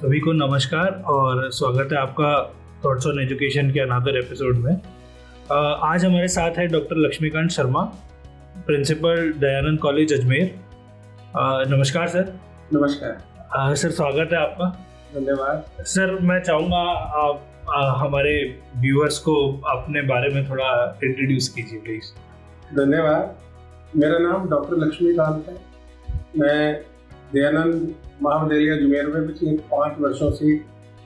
सभी को नमस्कार और स्वागत है आपका थॉट्स ऑन एजुकेशन के अनदर एपिसोड में। आज हमारे साथ है doctor Laxmikant Sharma, principal Dayanand College Ajmer. नमस्कार सर। नमस्कार सर, स्वागत है आपका। धन्यवाद सर, मैं चाहूँगा आप हमारे व्यूअर्स को अपने बारे में थोड़ा इंट्रोड्यूस कीजिए प्लीज़। धन्यवाद। मेरा नाम डॉक्टर लक्ष्मीकांत है। मैं दयानंद महाविद्यालय अजमेर में पिछले 5 वर्षों से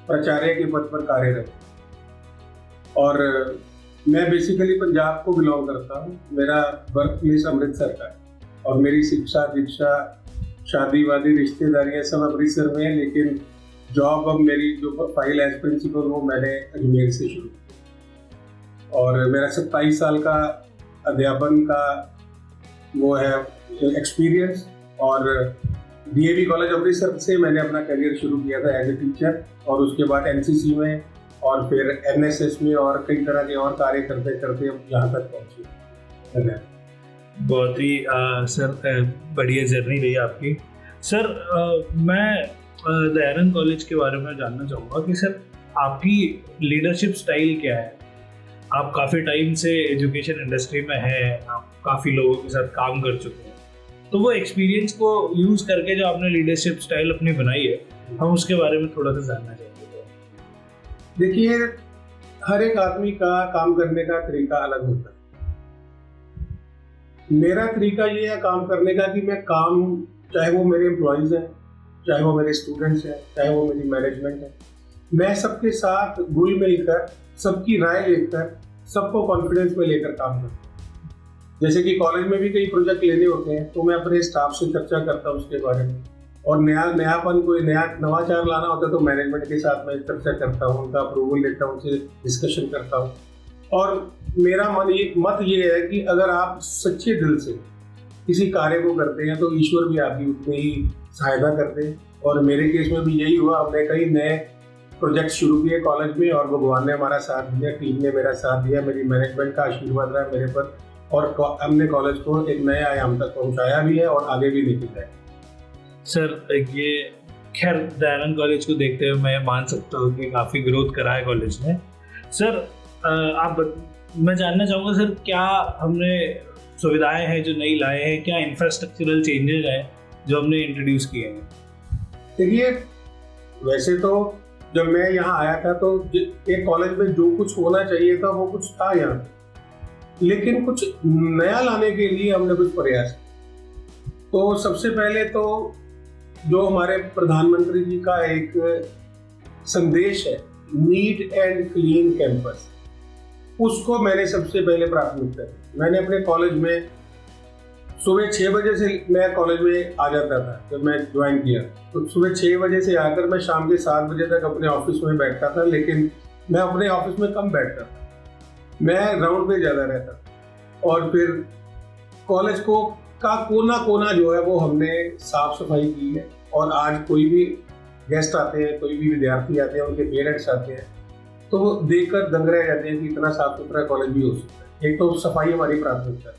प्राचार्य के पद पर कार्यरत हूँ और मैं बेसिकली पंजाब को बिलोंग करता हूँ। मेरा बर्थ प्लेस अमृतसर का है और मेरी शिक्षा दीक्षा शादी वादी रिश्तेदारियाँ सब अमृतसर में है, लेकिन जॉब अब मेरी जो फाइल एज प्रिंसिपल वो मैंने अजमेर से शुरू की और मेरा 27 साल का अध्यापन का वो है एक्सपीरियंस। और डीएवी कॉलेज अमृतसर से मैंने अपना करियर शुरू किया था एज ए टीचर और उसके बाद एनसीसी में और फिर एनएसएस में और कई तरह के और कार्य करते करते अब यहाँ तक पहुँचे। धन्यवाद। बहुत ही सर बढ़िया जर्नी रही आपकी। सर, मैं दयानंद कॉलेज के बारे में जानना चाहूँगा कि सर आपकी लीडरशिप स्टाइल क्या है। आप काफ़ी टाइम से एजुकेशन इंडस्ट्री में हैं, आप काफ़ी लोगों के साथ काम कर चुके हैं, तो वो एक्सपीरियंस को यूज़ करके जो आपने लीडरशिप स्टाइल अपनी बनाई है, हम उसके बारे में थोड़ा सा जानना चाहेंगे। देखिए, हर एक आदमी का काम करने का तरीका अलग होता है। मेरा तरीका ये है काम करने का कि मैं काम, चाहे वो मेरे एम्प्लॉयज़ हैं, चाहे वो मेरे स्टूडेंट्स हैं, चाहे वो मेरी मैनेजमेंट है, मैं सबके साथ घुल मिलकर सबकी राय लेकर सबको कॉन्फिडेंस में लेकर काम करता हूँ। जैसे कि कॉलेज में भी कई प्रोजेक्ट लेने होते हैं तो मैं अपने स्टाफ से चर्चा करता हूँ उसके बारे में, और नयापन कोई नवाचार लाना होता है तो मैनेजमेंट के साथ मैं चर्चा करता हूँ, उनका अप्रूवल लेता हूँ, उनसे डिस्कशन करता हूँ। और मेरा मत ये है कि अगर आप सच्चे दिल से किसी कार्य को करते हैं तो ईश्वर भी आपकी उतनी ही सहायता करते हैं। और मेरे केस में भी यही हुआ। हमने कई नए प्रोजेक्ट शुरू किए कॉलेज में और भगवान ने हमारा साथ दिया, टीम ने मेरा साथ दिया, मेरी मैनेजमेंट का आशीर्वाद रहा मेरे पर और हमने कॉलेज को एक नए आयाम तक पहुंचाया भी है और आगे भी लेके जाए। सर, ये खैर दयानंद कॉलेज को देखते हुए मैं मान सकता हूँ कि काफ़ी ग्रोथ करा है कॉलेज ने। सर, मैं जानना चाहूँगा सर, क्या हमने सुविधाएं हैं जो नई लाए हैं, क्या इंफ्रास्ट्रक्चरल चेंजेस हैं जो हमने इंट्रोड्यूस किए हैं? देखिए, वैसे तो जब मैं यहाँ आया था तो एक कॉलेज में जो कुछ होना चाहिए था वो कुछ था यहाँ, लेकिन कुछ नया लाने के लिए हमने कुछ प्रयास किया। तो सबसे पहले तो जो हमारे प्रधानमंत्री जी का एक संदेश है, नीट एंड क्लीन कैंपस, उसको मैंने सबसे पहले प्राथमिकता दी। मैंने अपने कॉलेज में सुबह 6 बजे से मैं कॉलेज में आ जाता था। जब मैं ज्वाइन किया तो सुबह 6 बजे से आकर मैं शाम के 7 बजे तक अपने ऑफिस में बैठता था, लेकिन मैं अपने ऑफिस में कम बैठता था, मैं ग्राउंड पे ज़्यादा रहता। और फिर कॉलेज को का कोना कोना जो है वो हमने साफ सफाई की है। और आज कोई भी गेस्ट आते हैं, कोई भी विद्यार्थी आते हैं, उनके पेरेंट्स आते हैं तो वो देखकर दंग रह जाते हैं कि इतना साफ सुथरा कॉलेज भी हो सकता है। एक तो सफाई हमारी प्राथमिकता है।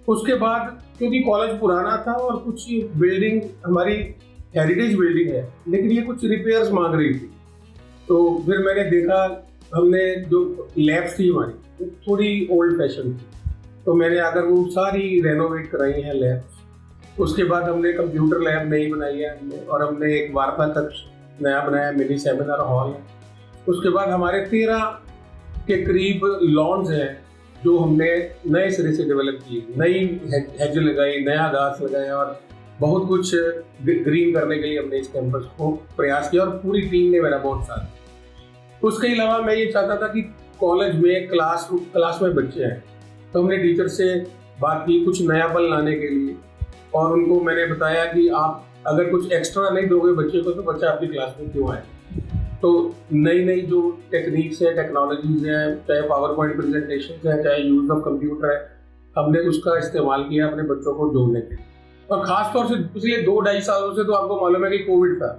उसके बाद क्योंकि कॉलेज पुराना था और कुछ बिल्डिंग हमारी हेरिटेज बिल्डिंग है, लेकिन ये कुछ रिपेयर्स मांग रही थी, तो फिर मैंने देखा, हमने जो लैब्स थी हमारी थोड़ी ओल्ड फैशन थी, तो मैंने आकर वो सारी रेनोवेट कराई हैं लैब्स। उसके बाद हमने कंप्यूटर लैब नई बनाई है हमने, और हमने एक वार्ता कक्ष नया बनाया, मिनी सेमिनार हॉल है। उसके बाद हमारे 13 के करीब लॉन्स हैं जो हमने नए सिरे से डेवलप किए, नई हेज लगाई, नया घास लगाया और बहुत कुछ ग्रीन करने के लिए हमने इस कैंपस को प्रयास किया और पूरी टीम ने मेरा बहुत साथ दिया। उसके अलावा मैं ये चाहता था कि कॉलेज में क्लास में बच्चे हैं तो हमने टीचर से बात की कुछ नयापन लाने के लिए, और उनको मैंने बताया कि आप अगर कुछ एक्स्ट्रा नहीं दोगे बच्चे को तो बच्चा आपकी क्लास में क्यों आए। तो नई जो टेक्निक्स है, टेक्नोलॉजीज हैं, चाहे पावर पॉइंट प्रेजेंटेशन है, चाहे यूज ऑफ कंप्यूटर है, हमने उसका इस्तेमाल किया अपने बच्चों को जोड़ने के लिए। और ख़ास तौर से पिछले 2-2.5 सालों से तो आपको मालूम है कि कोविड था,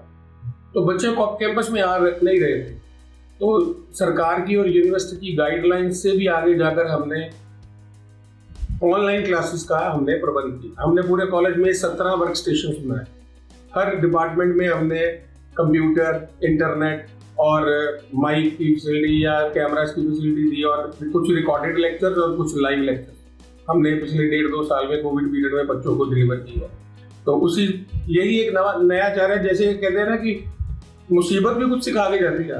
तो बच्चे कैंपस में आ नहीं रहे थे, तो सरकार की और यूनिवर्सिटी की गाइडलाइंस से भी आगे जाकर हमने ऑनलाइन क्लासेस का हमने प्रबंध किया। हमने पूरे कॉलेज में 17 वर्क स्टेशन बनाए। हर डिपार्टमेंट में हमने कंप्यूटर, इंटरनेट और माइक की फैसिलिटी या कैमरास की फैसिलिटी दी, और कुछ रिकॉर्डेड लेक्चर्स और कुछ लाइव लेक्चर हमने पिछले 1.5-2 साल में कोविड पीरियड में बच्चों को डिलीवर किया। तो उसी यही एक नया चार है। जैसे कहते हैं ना कि मुसीबत भी कुछ सिखा के जाती है,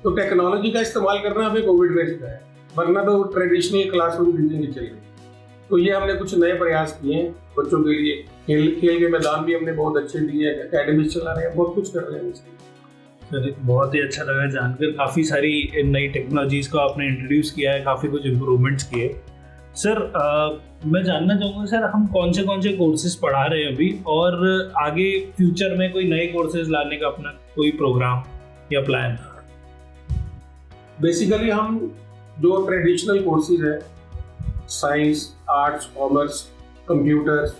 तो टेक्नोलॉजी का इस्तेमाल करना हमें कोविड ने सिखाया, वरना तो ट्रेडिशनल क्लासरूम टीचिंग ही चल रही। तो ये हमने कुछ नए प्रयास किए हैं बच्चों के लिए। खेल के मैदान भी हमने बहुत अच्छे दिए, अकेडमी चला रहे हैं, बहुत कुछ कर रहे हैं। सर बहुत ही अच्छा लगा जानकर, काफ़ी सारी नई टेक्नोलॉजीज़ को आपने इंट्रोड्यूस किया है, काफ़ी कुछ इम्प्रूवमेंट्स किए। सर मैं जानना चाहूँगा सर, हम कौन से कोर्सेज पढ़ा रहे हैं अभी, और आगे फ्यूचर में कोई नए कोर्सेज लाने का अपना कोई प्रोग्राम या प्लान? बेसिकली हम जो ट्रेडिशनल कोर्सेज है, साइंस, आर्ट्स, कॉमर्स, कंप्यूटर्स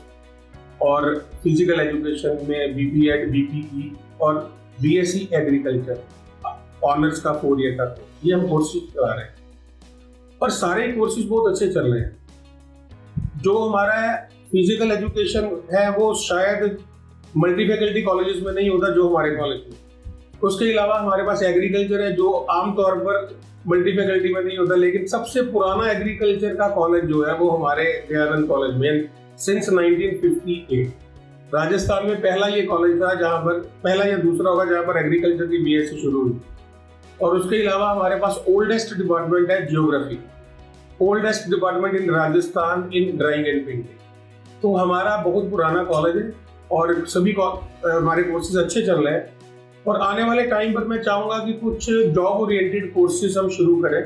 और फिजिकल एजुकेशन में बीपीएड, बीपीई और बीएससी एग्रीकल्चर ऑनर्स का 4 ईयर का, ये हम कोर्सेज करा रहे हैं। और सारे कोर्सेज बहुत अच्छे चल रहे हैं। जो हमारा फिजिकल एजुकेशन है वो शायद मल्टी फैकल्टी कॉलेजेस में नहीं होता जो हमारे कॉलेज में। उसके अलावा हमारे पास एग्रीकल्चर है जो आमतौर पर मल्टी फैकल्टी में नहीं होता, लेकिन सबसे पुराना एग्रीकल्चर का कॉलेज जो है वो हमारे दयानंद कॉलेज में सिंस 1958 राजस्थान में पहला ये कॉलेज था जहाँ पर, पहला या दूसरा होगा जहाँ पर एग्रीकल्चर की बीएससी शुरू हुई। और उसके अलावा हमारे पास ओल्डेस्ट डिपार्टमेंट है geography, oldest department in Rajasthan in drawing and painting. तो हमारा बहुत पुराना कॉलेज है और सभी हमारे कोर्सेज अच्छे चल रहे हैं। और आने वाले टाइम पर मैं चाहूँगा कि कुछ जॉब ओरिएंटेड कोर्सेज हम शुरू करें,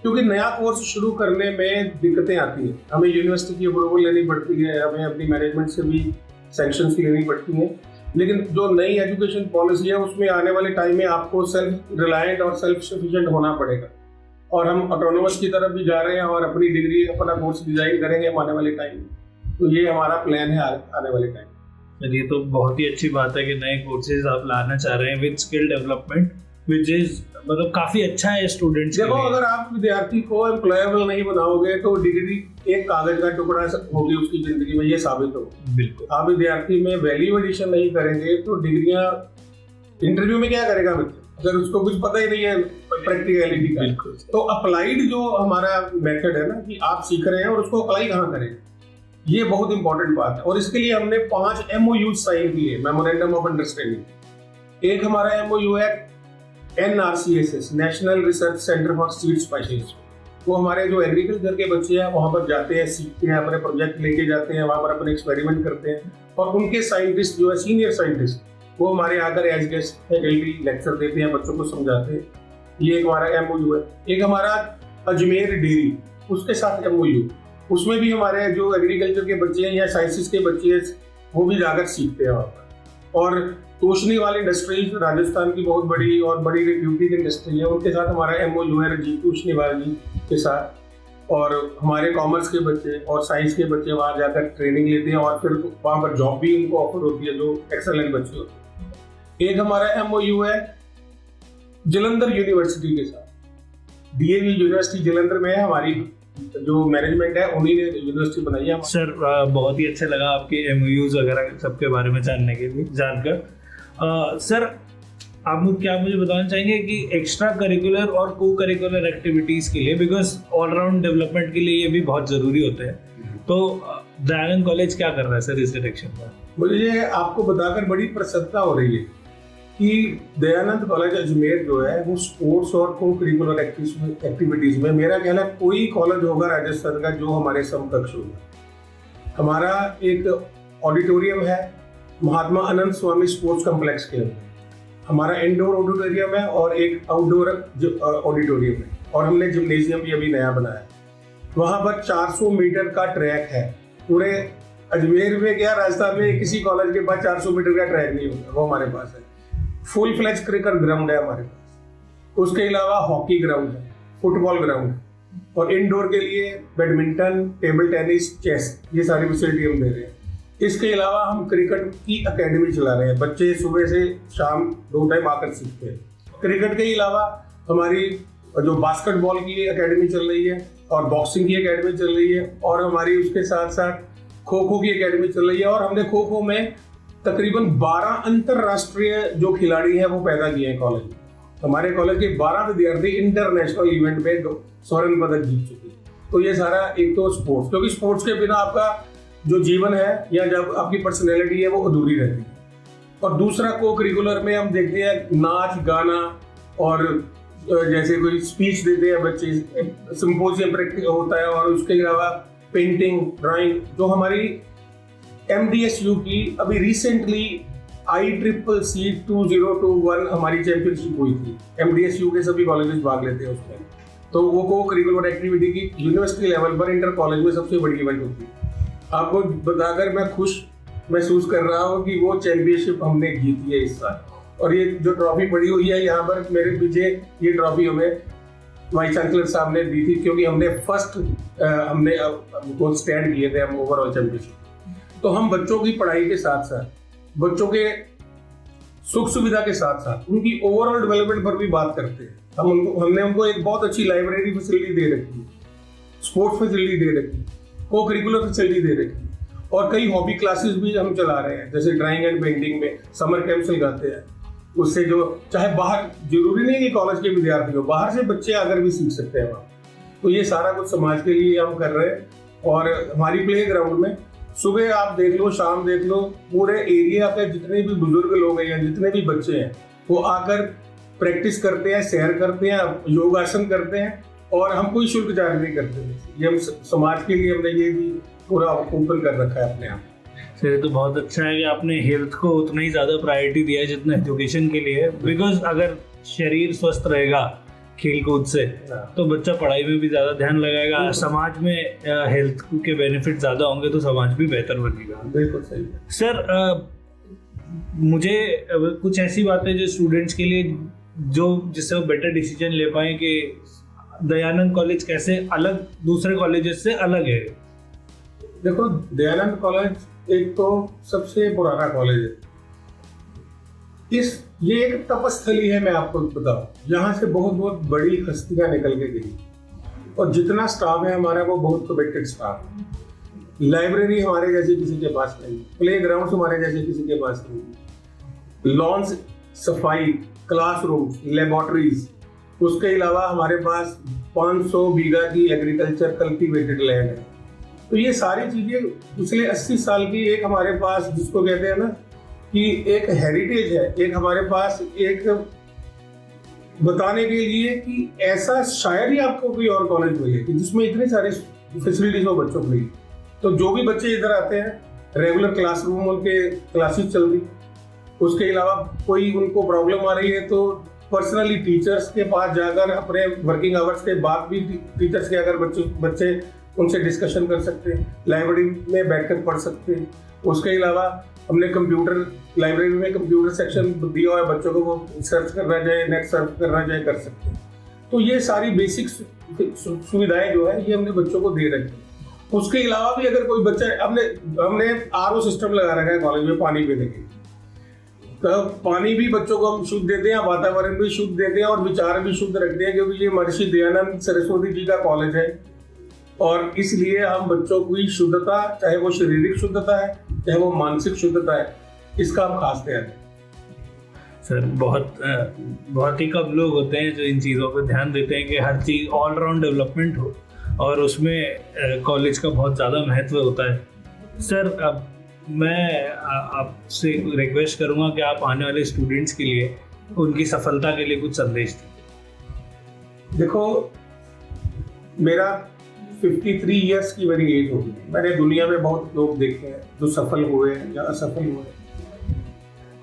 क्योंकि नया कोर्स शुरू करने में दिक्कतें आती हैं। हमें यूनिवर्सिटी की अप्रूवल लेनी पड़ती है, हमें अपनी मैनेजमेंट से भी सैंक्शंस लेनी पड़ती हैं। लेकिन जो नई एजुकेशन पॉलिसी है उसमें आने वाले टाइम में आपको सेल्फ रिलायंट और सेल्फ सफिशिएंट होना पड़ेगा। और हम ऑटोनोमस की तरफ भी जा रहे हैं और अपनी डिग्री, अपना कोर्स डिजाइन करेंगे आने वाले टाइम में। तो ये हमारा प्लान है आने वाले टाइम। ये तो बहुत ही अच्छी बात है कि नए कोर्सेज आप लाना चाह रहे हैं with skill development, which is मतलब काफी अच्छा है स्टूडेंट्स के लिए। देखो, अगर आप विद्यार्थी को एम्प्लॉयबल नहीं बनाओगे तो डिग्री एक कागज का टुकड़ा होगी उसकी जिंदगी में, ये साबित हो। बिल्कुल। आप विद्यार्थी में वैल्यू एडिशन नहीं करेंगे तो डिग्रियां इंटरव्यू में क्या करेगा बच्चा, अगर उसको कुछ पता ही नहीं है प्रैक्टिकलिटी का। बिल्कुल। तो अप्लाइड जो हमारा मेथड है ना, कि आप सीख रहे हैं और उसको अप्लाई कहाँ करें, ये बहुत इंपॉर्टेंट बात है। और इसके लिए हमने 5 MOU साइन किए, मेमोरेंडम ऑफ अंडरस्टैंडिंग। एक हमारा MOU है NRCSS, national research centre for seed specialist. वो हमारे जो एग्रीकल्चर के बच्चे हैं वहाँ पर जाते हैं, सीखते हैं, अपने प्रोजेक्ट लेके जाते हैं, वहाँ पर अपने एक्सपेरिमेंट करते हैं। और उनके साइंटिस्ट जो है, सीनियर साइंटिस्ट, वो हमारे आकर एज गेस्ट फैकल्टी लेक्चर देते हैं, बच्चों को समझाते हैं। ये एक हमारा MOU है। एक हमारा अजमेर डेयरी, उसके साथ MOU, उसमें भी हमारे जो एग्रीकल्चर के बच्चे हैं या साइंसेस के बच्चे हैं वो भी जाकर सीखते हैं वहाँ पर। और तोशनी वाली इंडस्ट्रीज राजस्थान की बहुत बड़ी और बड़ी रिप्यूटेड इंडस्ट्री है, उनके साथ हमारा MOU है रजीत तोशनीवाल जी के साथ। और हमारे कॉमर्स के बच्चे और साइंस के बच्चे वहाँ जाकर ट्रेनिंग लेते हैं और फिर वहाँ पर जॉब भी उनको ऑफर होती है, जो एक्सेलेंट बच्चे होते हैं। एक हमारा MOU है जलंधर यूनिवर्सिटी के साथ। DAV यूनिवर्सिटी जलंधर में है, हमारी जो मैनेजमेंट है उन्हीं ने यूनिवर्सिटी बनाई है। सर बहुत ही अच्छा लगा आपके MOUs वगैरह सबके बारे में जानकर। सर आप क्या मुझे बताना चाहेंगे कि एक्स्ट्रा करिकुलर और को करिकुलर एक्टिविटीज के लिए, बिकॉज ऑलराउंड डेवलपमेंट के लिए ये भी बहुत जरूरी होते हैं, तो दयानंद कॉलेज क्या कर रहा है सर इस डायरेक्शन में? मुझे आपको बताकर बड़ी प्रसन्नता हो रही है कि दयानंद कॉलेज अजमेर जो है वो स्पोर्ट्स और को करिकुलर एक्टिविटीज में, मेरा कहना है कोई कॉलेज होगा राजस्थान का जो हमारे समकक्ष होगा। हमारा एक ऑडिटोरियम है महात्मा आनंद स्वामी स्पोर्ट्स कॉम्प्लेक्स के अंदर, हमारा इंडोर ऑडिटोरियम है और एक आउटडोर ऑडिटोरियम है, और हमने जिम्नेजियम भी अभी नया बनाया है। वहाँ पर 400 मीटर का ट्रैक है। पूरे अजमेर में क्या, राजस्थान में किसी कॉलेज के पास 400 मीटर का ट्रैक नहीं होता, वो हमारे पास है। फुल फ्लैज क्रिकेट ग्राउंड है हमारे पास। उसके अलावा हॉकी ग्राउंड है, फुटबॉल ग्राउंड है, और इंडोर के लिए बैडमिंटन, टेबल टेनिस, चेस, ये सारी फैसिलिटी हम दे रहे हैं। इसके अलावा हम क्रिकेट की एकेडमी चला रहे हैं, बच्चे सुबह से शाम 2 टाइम आकर सीखते हैं। क्रिकेट के अलावा हमारी जो बास्केटबॉल की एकेडमी चल रही है और बॉक्सिंग की एकेडमी चल रही है, और हमारी उसके साथ साथ खो खो की एकेडमी चल रही है। और हमने खो खो में तकरीबन 12 अंतरराष्ट्रीय जो खिलाड़ी हैं वो पैदा किए हैं कॉलेज में। हमारे कॉलेज के 12 विद्यार्थी इंटरनेशनल इवेंट में स्वर्ण पदक जीत चुके हैं। तो ये सारा एक तो स्पोर्ट्स, क्योंकि स्पोर्ट्स के बिना आपका जो जीवन है या जब आपकी पर्सनैलिटी है वो अधूरी रहती है। और दूसरा को करिकुलर में हम देखते हैं नाच गाना, और जैसे कोई स्पीच देते हैं बच्चे, सिंपोजियम प्रैक्टिस होता है, और उसके अलावा पेंटिंग, ड्राइंग। जो हमारी MDSU की अभी रिसेंटली ICCC 2021 हमारी चैंपियनशिप हुई थी। MDSU के सभी कॉलेजेस भाग लेते हैं उसमें। तो वो को करिकुलर एक्टिविटी की यूनिवर्सिटी लेवल पर इंटर कॉलेज में सबसे बड़ी इवेंट होती है। आपको बताकर मैं खुश महसूस कर रहा हूँ कि वो चैंपियनशिप हमने जीती है इस साल। और ये जो ट्रॉफी पड़ी हुई है यहाँ पर मेरे पीछे, ये ट्रॉफी हमें वाइस चांसलर साहब ने दी थी, क्योंकि हमने फर्स्ट हमने वो स्टैंड किए थे हम ओवरऑल चैंपियनशिप। तो हम बच्चों की पढ़ाई के साथ साथ, बच्चों के सुख सुविधा के साथ साथ उनकी ओवरऑल डेवलपमेंट पर भी बात करते हैं। हमने उनको एक बहुत अच्छी लाइब्रेरी फैसिलिटी दे रखी है, स्पोर्ट्स फैसिलिटी दे रखी है, को करिकुलर फैसिलिटी दे रखी है, और कई हॉबी क्लासेस भी हम चला रहे हैं। जैसे ड्राइंग एंड पेंटिंग में समर कैंप्स लगाते हैं, उससे जो चाहे बाहर, जरूरी नहीं कि कॉलेज के विद्यार्थी हो, बाहर से बच्चे आकर भी सीख सकते हैं वहाँ। तो ये सारा कुछ समाज के लिए हम कर रहे हैं। और हमारी प्ले ग्राउंड में सुबह आप देख लो, शाम देख लो, पूरे एरिया के जितने भी बुजुर्ग लोग हैं या जितने भी बच्चे हैं वो आकर प्रैक्टिस करते हैं, सैर करते हैं, योगासन करते हैं, और हम कोई शुल्क चार्ज नहीं करते। ये हम समाज के लिए हमने ये भी पूरा ओपन कर रखा है अपने आप। सर, तो बहुत अच्छा है कि आपने हेल्थ को उतना ही ज़्यादा प्रायोरिटी दिया है जितना एजुकेशन के लिए, बिकॉज अगर शरीर स्वस्थ रहेगा खेल कूद से तो बच्चा पढ़ाई में भी ज़्यादा ध्यान लगाएगा, समाज में हेल्थ के बेनिफिट ज़्यादा होंगे तो समाज भी बेहतर बनेगा। बिल्कुल सही है। सर, मुझे कुछ ऐसी बातें जो स्टूडेंट्स के लिए, जो जिससे वो बेटर डिसीजन ले पाए कि दयानंद कॉलेज कैसे अलग दूसरे कॉलेजेस से अलग है। देखो, दयानंद कॉलेज एक तो सबसे पुराना कॉलेज है। ये एक तपस्थली है, मैं आपको बताऊं। यहाँ से बहुत बहुत बड़ी हस्तियां निकल के गई, और जितना स्टाफ है हमारा वो बहुत कमिटेड स्टाफ है। लाइब्रेरी हमारे जैसे किसी के पास नहीं, प्ले ग्राउंड हमारे जैसे किसी के पास नहीं, लॉन्स, सफाई, क्लासरूम, लेबोरेटरीज, उसके अलावा हमारे पास 500 बीघा की एग्रीकल्चर कल्टीवेटेड लैंड है। तो ये सारी चीजें पिछले 80 साल की एक हमारे पास, जिसको कहते हैं ना कि एक हेरिटेज है, एक हमारे पास एक बताने के लिए कि ऐसा शायद ही आपको कोई और कॉलेज मिले कि जिसमें इतनी सारी फैसिलिटीज हो बच्चों के लिए। तो जो भी बच्चे इधर आते हैं, रेगुलर क्लासरूम उनके क्लासेस चल रही, उसके अलावा कोई उनको प्रॉब्लम आ रही है तो पर्सनली टीचर्स के पास जाकर अपने वर्किंग आवर्स के बाद भी टीचर्स के अगर बच्चे उनसे डिस्कशन कर सकते हैं, लाइब्रेरी में बैठकर पढ़ सकते हैं। उसके अलावा हमने लाइब्रेरी में कंप्यूटर सेक्शन दिया है, बच्चों को वो सर्च करना चाहे, नेट सर्च करना चाहे कर सकते हैं। तो ये सारी बेसिक सुविधाएं जो है ये हमने बच्चों को दे रखी है। उसके अलावा भी अगर कोई बच्चा, हमने RO सिस्टम लगा रखा है कॉलेज में पानी पीने के, तो पानी भी बच्चों को हम शुद्ध देते हैं, वातावरण भी शुद्ध देते हैं, और विचार भी शुद्ध रखते हैं, क्योंकि ये महर्षि दयानंद सरस्वती जी का कॉलेज है। और इसलिए हम बच्चों की शुद्धता, चाहे वो शारीरिक शुद्धता है चाहे वो मानसिक शुद्धता है, इसका हम खास ध्यान दें। सर, बहुत ही कम लोग होते हैं जो इन चीज़ों पर ध्यान देते हैं कि हर चीज़ ऑलराउंड डेवलपमेंट हो, और उसमें कॉलेज का बहुत ज़्यादा महत्व होता है। सर, अब मैं आपसे रिक्वेस्ट करूँगा कि आप आने वाले स्टूडेंट्स के लिए, उनकी सफलता के लिए कुछ संदेश दें। देखो, मेरा 53 ईयर्स की मेरी एज होगी। मैंने दुनिया में बहुत लोग देखे हैं जो सफल हुए हैं या असफल हुए हैं।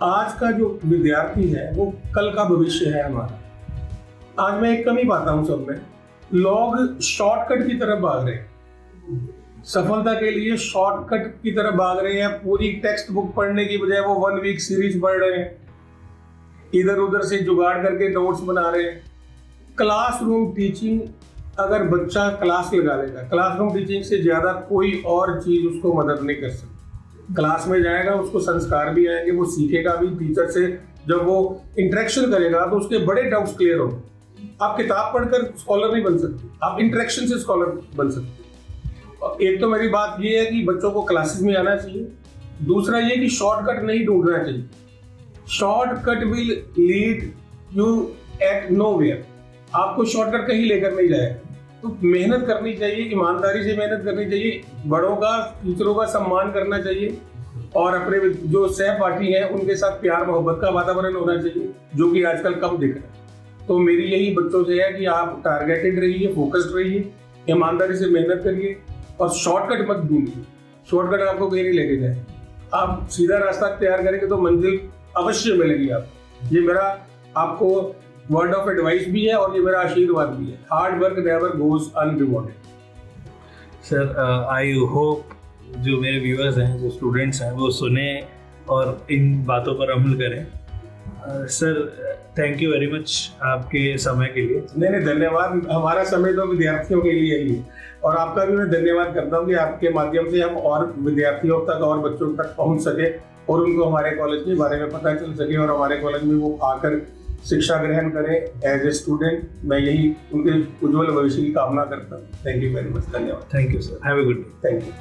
आज का जो विद्यार्थी है वो कल का भविष्य है हमारा। आज मैं एक कमी पाता हूँ सब में, लोग शॉर्टकट की तरफ भाग रहे हैं, सफलता के लिए शॉर्टकट की तरफ भाग रहे हैं। पूरी टेक्स्ट बुक पढ़ने की बजाय वो 1 वीक सीरीज पढ़ रहे हैं, इधर उधर से जुगाड़ करके नोट्स बना रहे हैं। क्लासरूम टीचिंग, अगर बच्चा क्लास लगा लेगा, क्लासरूम टीचिंग से ज्यादा कोई और चीज उसको मदद नहीं कर सकती। क्लास में जाएगा, उसको संस्कार भी आएंगे, वो सीखेगा भी टीचर से। जब वो इंटरेक्शन करेगा तो उसके बड़े डाउट्स क्लियर होंगे। आप किताब पढ़कर स्कॉलर नहीं बन सकते, आप इंटरेक्शन से स्कॉलर बन सकते। एक तो मेरी बात ये है कि बच्चों को क्लासेस में आना चाहिए, दूसरा ये कि शॉर्टकट नहीं ढूंढना चाहिए। Shortcut will lead you at nowhere. आपको शॉर्टकट कहीं लेकर नहीं जाएगा। तो मेहनत करनी चाहिए, ईमानदारी से मेहनत करनी चाहिए, बड़ों का टीचरों का सम्मान करना चाहिए और अपने जो सहपाठी हैं उनके साथ प्यार मोहब्बत का वातावरण होना चाहिए, जो कि आजकल कम दिख रहा है। तो मेरी यही बच्चों से है कि आप टारगेटेड रहिए, फोकस्ड रहिए, ईमानदारी से मेहनत करिए और शॉर्टकट मत ढूंढिए। शॉर्टकट आपको कहीं नहीं लेके जाए। आप सीधा रास्ता तैयार करेंगे तो मंजिल अवश्य मिलेगी आपको। ये मेरा आपको वर्ड ऑफ एडवाइस भी है और ये मेरा आशीर्वाद भी है। Hard work never goes unrewarded. Sir I hope जो मेरे व्यूअर्स हैं, जो स्टूडेंट्स हैं, वो सुने और इन बातों पर अमल करें। Sir thank you very much आपके समय के लिए। नहीं, धन्यवाद। हमारा समय तो विद्यार्थियों के लिए ही है और आपका भी मैं धन्यवाद करता हूँ कि आपके माध्यम से हम और विद्यार्थियों तक और बच्चों तक पहुँच सके और उनको हमारे कॉलेज के बारे में पता चल सके और हमारे कॉलेज में वो आकर शिक्षा ग्रहण करें एज ए स्टूडेंट। मैं यही उनके उज्जवल भविष्य की कामना करता हूँ। Thank you very much. धन्यवाद। Thank you sir. Have a good day. Thank you.